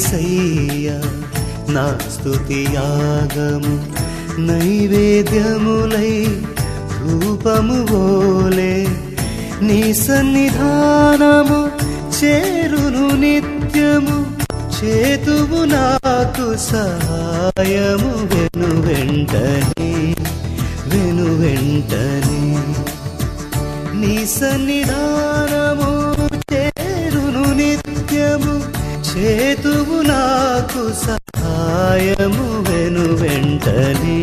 యేసయ్యా నా స్తుతి యాగము నైవేద్యములై ధూపము వోలే నీ సన్నిధానము చేరును నిత్యము చేతువు నాకు సహాయము వెను వెంటనే నీ సన్నిధానము చేరును నిత్యము చేతువు నాకు సహాయము వెను వెంటనే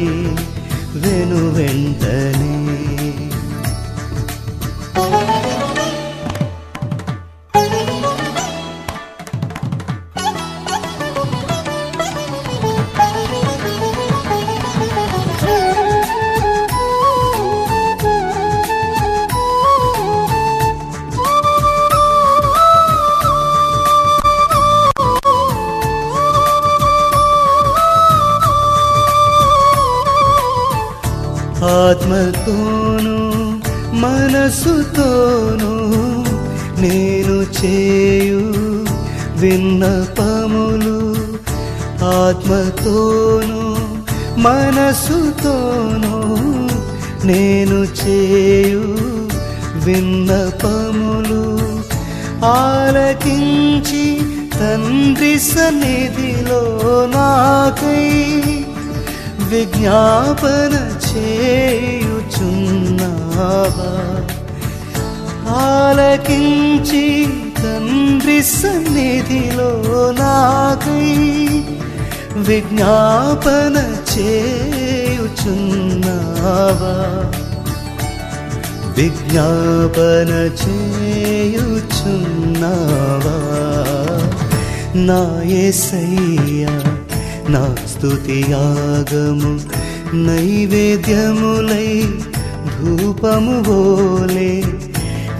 ఆత్మతోను మనసుతోను నేను చేయు విన్నపములు ఆత్మతోను మనసుతోను నేను చేయు విన్నపములు ఆలకించి తండ్రి సన్నిధిలో నాకై విజ్ఞాపన చేయుచున్నావా ఆలకించి తండ్రి సన్నిధిలో నాకై విజ్ఞాపన చేయుచున్నావా నా యేసయ్యా నా స్తుతి యాగము నైవేద్యములై ధూపము వోలే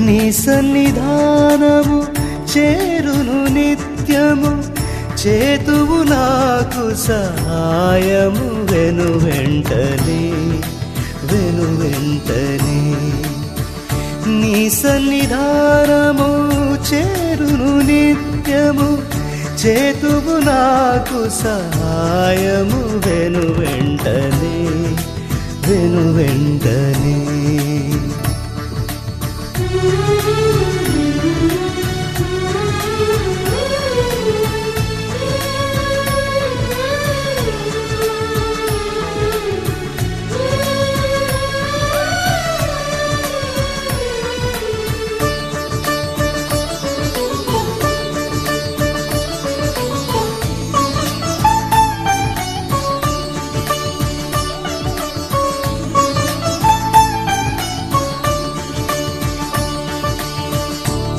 నీ సన్నిధానము చేరును నిత్యము చేతువు నాకు సహాయము వెను వెంటనే నీ సన్నిధానము చేరును నిత్యము చేతువు నాకు సహాయము వెను వెంటనే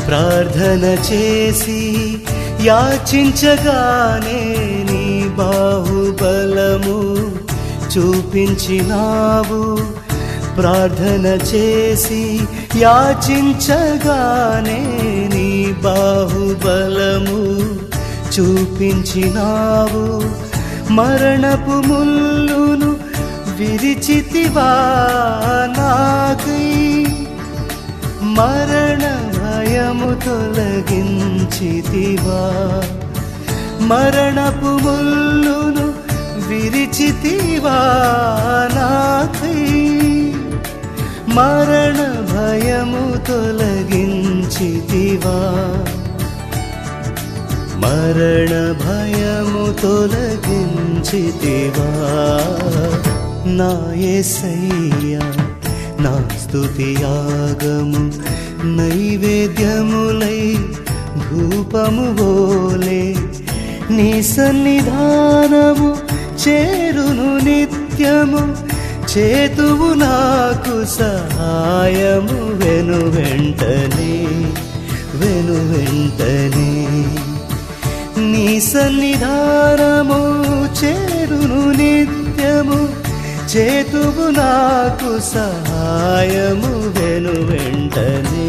ప్రార్థన చేసి యాచించగానే నీ బాహుబలము చూపించినావు ప్రార్థన చేసి యాచించగానే నీ బాహుబలము చూపించినావు మరణపు ముల్లును విరిచితివా నాకై మరణ భయము తొలగించితివా మరణపు ముల్లును విరిచితివా నాకై మరణ భయము తొలగించితివా మరణ భయము తొలగించితివా నా యేసయ్యా నా స్తుతి యాగము నైవేద్యములై ధూపము వోలే నీ సన్నిధానము చేరును నిత్యము చేతువు నాకు సహాయము వెను వెంటనే నీ సన్నిధానము చేరును నిత్యము చేతువు నాకు సహాయము వెను వెంటనే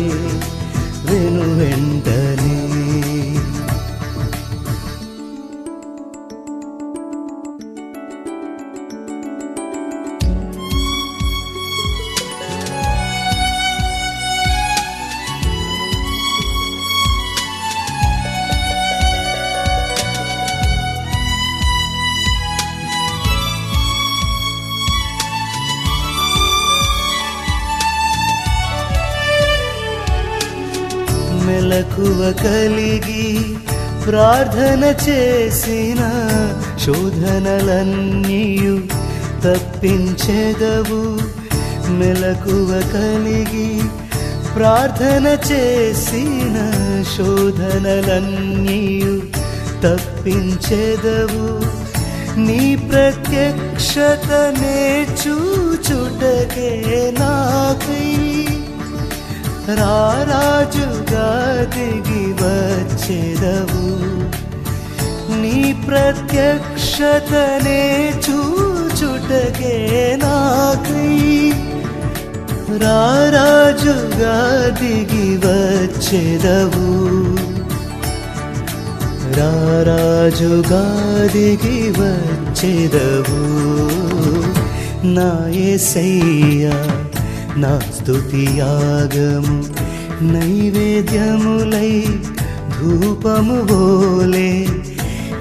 మెలకువ కలిగి ప్రార్థన చేసిన శోధనలన్నీయు తప్పించెదవు. మెలకువ కలిగి ప్రార్థన చేసిన శోధనలన్నీయు తప్పించెదవు. నీ ప్రత్యక్షతనే చూచుటకే నాకై రారాజుగా దిగి వచ్చెదవు. నీ ప్రత్యక్షతనే చూచుటకే నాకై రారాజుగా దిగి వచ్చెదవు. రారాజుగా దిగి వచ్చెదవు. నా యేసయ్యా నా స్తుతియాగము నైవేద్యములై ధూపము వోలే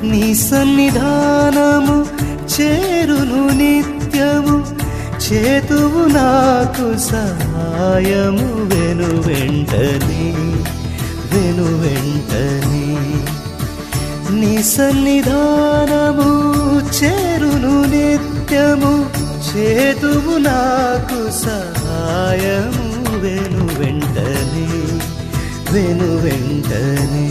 నీ సన్నిధానము చేరును నిత్యము. చేతువు నాకు సహాయము వెను వెంటనే నీ సన్నిధానము చేరును నిత్యము. చేతువు నాకు సహాయము వెను వెంటనే